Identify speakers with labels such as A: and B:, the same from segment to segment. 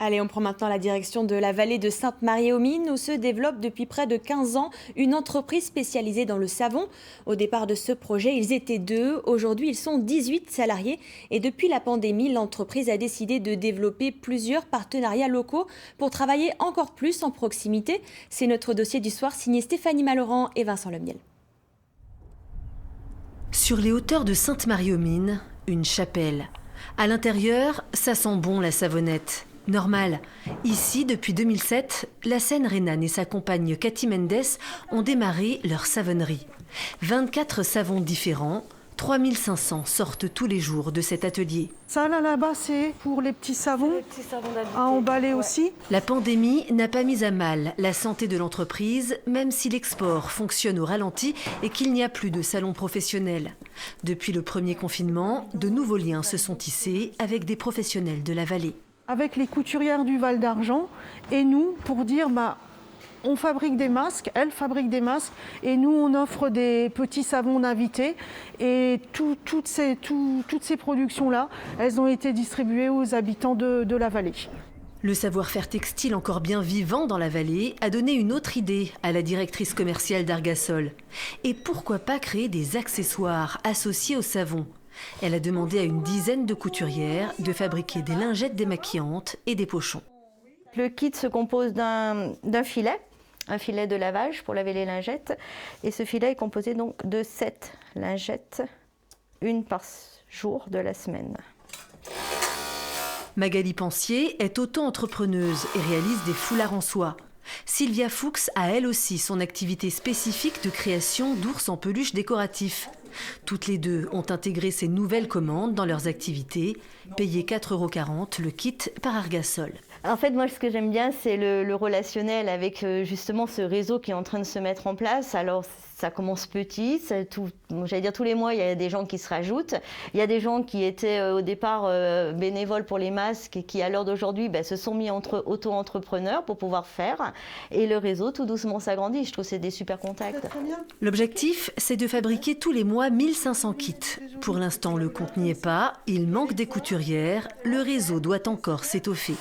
A: Allez, on prend maintenant la direction de la vallée de Sainte-Marie-aux-Mines où se développe depuis près de 15 ans une entreprise spécialisée dans le savon. Au départ de ce projet, ils étaient 2. Aujourd'hui, ils sont 18 salariés. Et depuis la pandémie, l'entreprise a décidé de développer plusieurs partenariats locaux pour travailler encore plus en proximité. C'est notre dossier du soir signé Stéphanie Malorand et Vincent Lemiel.
B: Sur les hauteurs de Sainte-Marie-aux-Mines, une chapelle. À l'intérieur, ça sent bon la savonnette. Normal. Ici, depuis 2007, la Seine Rhénane et sa compagne Cathy Mendes ont démarré leur savonnerie. 24 savons différents, 3500 sortent tous les jours de cet atelier.
C: Ça là-bas, c'est pour les petits savons à emballer aussi.
B: La pandémie n'a pas mis à mal la santé de l'entreprise, même si l'export fonctionne au ralenti et qu'il n'y a plus de salons professionnels. Depuis le premier confinement, de nouveaux liens se sont tissés avec des professionnels de la vallée.
C: Avec les couturières du Val d'Argent et nous pour dire on fabrique des masques, elles fabriquent des masques et nous on offre des petits savons d'invités et toutes ces productions-là, elles ont été distribuées aux habitants de la vallée.
B: Le savoir-faire textile encore bien vivant dans la vallée a donné une autre idée à la directrice commerciale d'Argasol. Et pourquoi pas créer des accessoires associés au savon ? Elle a demandé à une dizaine de couturières de fabriquer des lingettes démaquillantes et des pochons.
D: Le kit se compose d'un filet, un filet de lavage pour laver les lingettes. Et ce filet est composé donc de 7 lingettes, une par jour de la semaine.
B: Magali Pensier est auto-entrepreneuse et réalise des foulards en soie. Sylvia Fuchs a elle aussi son activité spécifique de création d'ours en peluche décoratifs. Toutes les deux ont intégré ces nouvelles commandes dans leurs activités, payées 4,40 € le kit par Argasol.
D: En fait, moi, ce que j'aime bien, c'est le relationnel avec justement ce réseau qui est en train de se mettre en place. Alors, ça commence petit, j'allais dire tous les mois, il y a des gens qui se rajoutent. Il y a des gens qui étaient au départ bénévoles pour les masques et qui, à l'heure d'aujourd'hui, se sont mis entre auto-entrepreneurs pour pouvoir faire. Et le réseau, tout doucement, s'agrandit. Je trouve que c'est des super contacts.
B: L'objectif, c'est de fabriquer tous les mois 1500 kits. Pour l'instant, le compte n'y est pas. Il manque des couturières. Le réseau doit encore s'étoffer.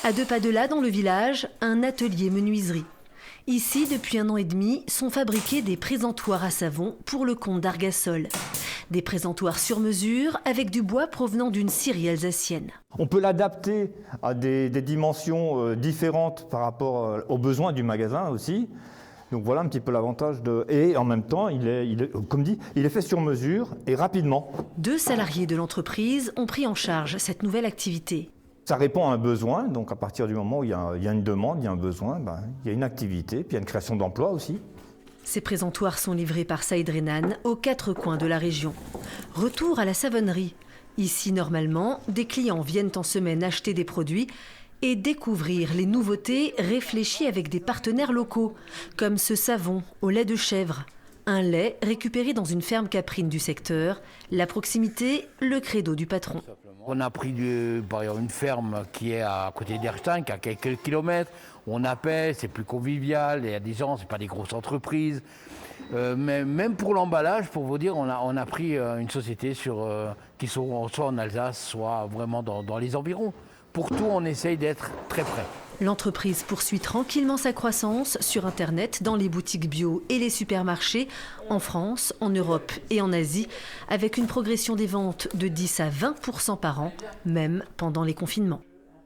B: À 2 pas de là, dans le village, un atelier menuiserie. Ici, depuis 1 an et demi, sont fabriqués des présentoirs à savon pour le compte d'Argasol. Des présentoirs sur mesure avec du bois provenant d'une scierie alsacienne.
E: On peut l'adapter à des dimensions différentes par rapport aux besoins du magasin aussi. Donc voilà un petit peu l'avantage Et en même temps, comme dit, il est fait sur mesure et rapidement. 2
B: salariés de l'entreprise ont pris en charge cette nouvelle activité.
E: Ça répond à un besoin, donc à partir du moment où il y a une demande, il y a un besoin, il y a une activité, puis il y a une création d'emplois aussi.
B: Ces présentoirs sont livrés par Saïd Rhénane aux 4 coins de la région. Retour à la savonnerie. Ici, normalement, des clients viennent en semaine acheter des produits et découvrir les nouveautés réfléchies avec des partenaires locaux, comme ce savon au lait de chèvre. Un lait récupéré dans une ferme caprine du secteur. La proximité, le credo du patron.
F: On a pris par exemple, une ferme qui est à côté d'Erstein, qui a quelques kilomètres. On appelle, c'est plus convivial. Il y a des gens, c'est pas des grosses entreprises. Mais même pour l'emballage, pour vous dire, on a pris une société qui sont soit en Alsace, soit vraiment dans les environs. Pour tout, on essaye d'être très près.
B: L'entreprise poursuit tranquillement sa croissance sur Internet, dans les boutiques bio et les supermarchés, en France, en Europe et en Asie, avec une progression des ventes de 10 à 20% par an, même pendant les confinements.